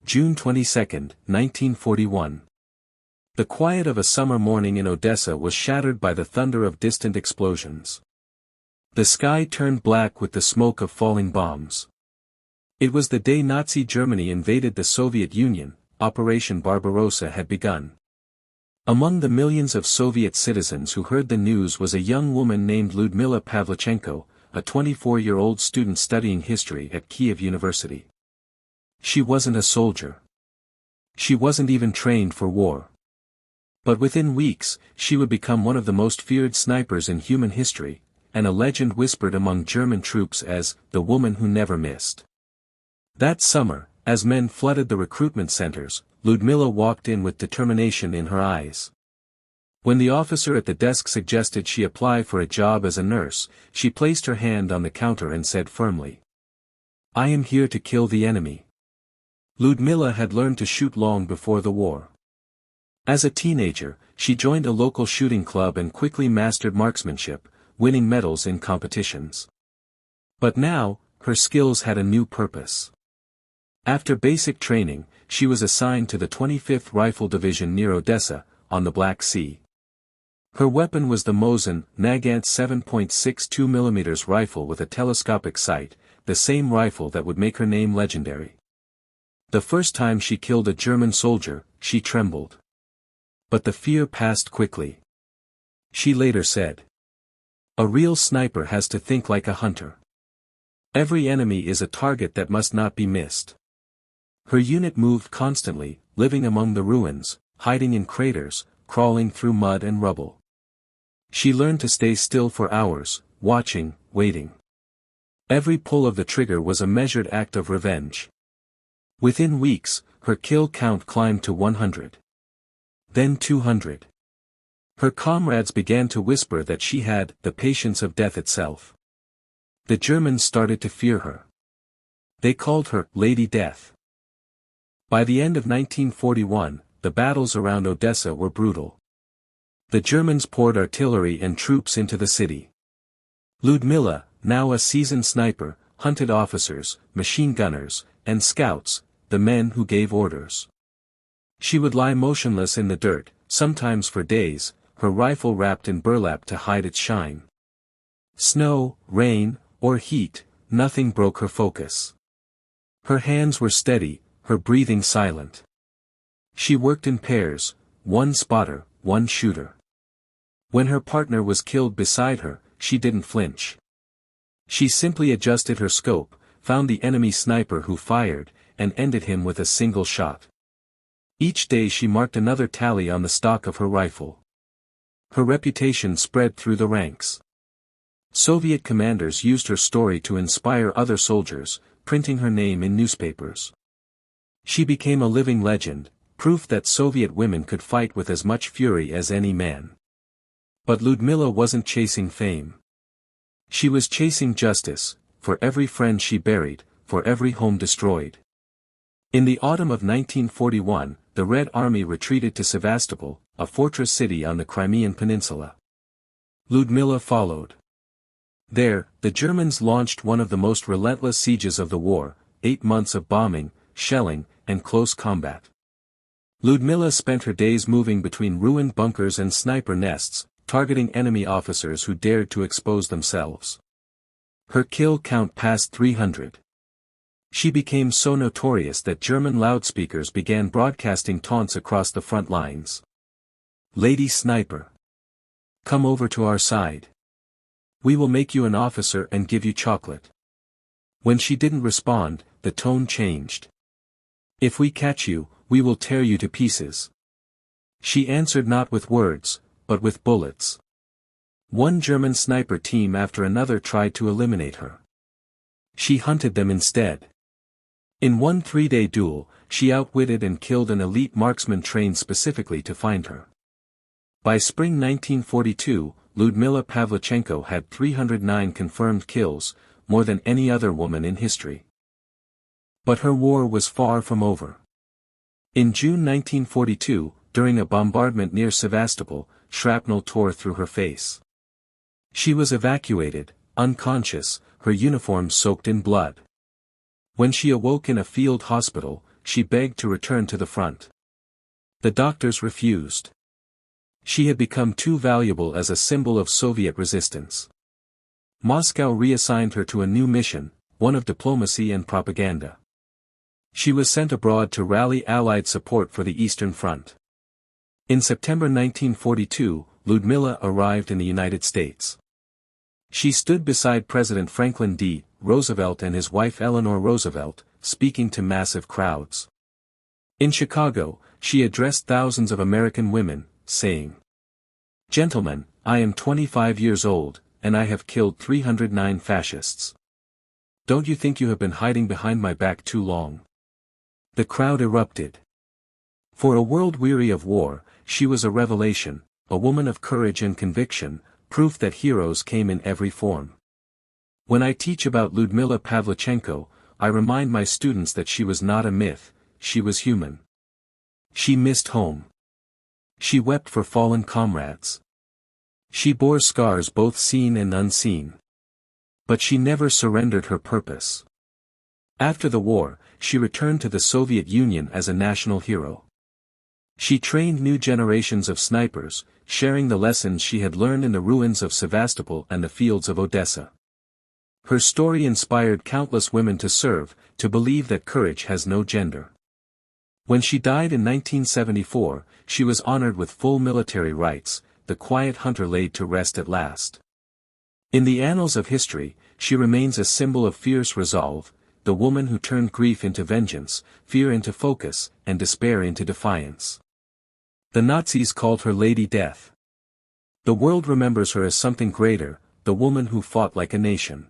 June 22, 1941. The quiet of a summer morning in Odessa was shattered by the thunder of distant explosions. The sky turned black with the smoke of falling bombs. It was the day Nazi Germany invaded the Soviet Union. Operation Barbarossa had begun. Among the millions of Soviet citizens who heard the news was a young woman named Lyudmila Pavlichenko, a 24-year-old student studying history at Kiev University. She wasn't a soldier. She wasn't even trained for war. But within weeks, she would become one of the most feared snipers in human history, and a legend whispered among German troops as the woman who never missed. That summer, as men flooded the recruitment centers, Lyudmila walked in with determination in her eyes. When the officer at the desk suggested she apply for a job as a nurse, she placed her hand on the counter and said firmly, "I am here to kill the enemy." Lyudmila had learned to shoot long before the war. As a teenager, she joined a local shooting club and quickly mastered marksmanship, winning medals in competitions. But now, her skills had a new purpose. After basic training, she was assigned to the 25th Rifle Division near Odessa, on the Black Sea. Her weapon was the Mosin Nagant 7.62 mm rifle with a telescopic sight, the same rifle that would make her name legendary. The first time she killed a German soldier, she trembled. But the fear passed quickly. She later said, "A real sniper has to think like a hunter. Every enemy is a target that must not be missed." Her unit moved constantly, living among the ruins, hiding in craters, crawling through mud and rubble. She learned to stay still for hours, watching, waiting. Every pull of the trigger was a measured act of revenge. Within weeks, her kill count climbed to 100. Then 200. Her comrades began to whisper that she had the patience of death itself. The Germans started to fear her. They called her Lady Death. By the end of 1941, the battles around Odessa were brutal. The Germans poured artillery and troops into the city. Lyudmila, now a seasoned sniper, hunted officers, machine gunners, and scouts, the men who gave orders. She would lie motionless in the dirt, sometimes for days, her rifle wrapped in burlap to hide its shine. Snow, rain, or heat, nothing broke her focus. Her hands were steady, her breathing silent. She worked in pairs, one spotter, one shooter. When her partner was killed beside her, she didn't flinch. She simply adjusted her scope, found the enemy sniper who fired, and ended him with a single shot. Each day she marked another tally on the stock of her rifle. Her reputation spread through the ranks. Soviet commanders used her story to inspire other soldiers, printing her name in newspapers. She became a living legend, proof that Soviet women could fight with as much fury as any man. But Lyudmila wasn't chasing fame. She was chasing justice, for every friend she buried, for every home destroyed. In the autumn of 1941, the Red Army retreated to Sevastopol, a fortress city on the Crimean Peninsula. Lyudmila followed. There, the Germans launched one of the most relentless sieges of the war, 8 months of bombing, shelling, and close combat. Lyudmila spent her days moving between ruined bunkers and sniper nests, targeting enemy officers who dared to expose themselves. Her kill count passed 300. She became so notorious that German loudspeakers began broadcasting taunts across the front lines. "Lady Sniper. Come over to our side. We will make you an officer and give you chocolate." When she didn't respond, the tone changed. "If we catch you, we will tear you to pieces." She answered not with words, but with bullets. One German sniper team after another tried to eliminate her. She hunted them instead. In one 3-day duel, she outwitted and killed an elite marksman trained specifically to find her. By spring 1942, Lyudmila Pavlichenko had 309 confirmed kills, more than any other woman in history. But her war was far from over. In June 1942, during a bombardment near Sevastopol, shrapnel tore through her face. She was evacuated, unconscious, her uniform soaked in blood. When she awoke in a field hospital, she begged to return to the front. The doctors refused. She had become too valuable as a symbol of Soviet resistance. Moscow reassigned her to a new mission, one of diplomacy and propaganda. She was sent abroad to rally Allied support for the Eastern Front. In September 1942, Lyudmila arrived in the United States. She stood beside President Franklin D. Roosevelt and his wife Eleanor Roosevelt, speaking to massive crowds. In Chicago, she addressed thousands of American women, saying, "Gentlemen, I am 25 years old, and I have killed 309 fascists. Don't you think you have been hiding behind my back too long?" The crowd erupted. For a world weary of war, she was a revelation, a woman of courage and conviction, proof that heroes came in every form. When I teach about Lyudmila Pavlichenko, I remind my students that she was not a myth, she was human. She missed home. She wept for fallen comrades. She bore scars both seen and unseen. But she never surrendered her purpose. After the war, she returned to the Soviet Union as a national hero. She trained new generations of snipers, sharing the lessons she had learned in the ruins of Sevastopol and the fields of Odessa. Her story inspired countless women to serve, to believe that courage has no gender. When she died in 1974, she was honored with full military rights, the quiet hunter laid to rest at last. In the annals of history, she remains a symbol of fierce resolve, the woman who turned grief into vengeance, fear into focus, and despair into defiance. The Nazis called her Lady Death. The world remembers her as something greater, the woman who fought like a nation.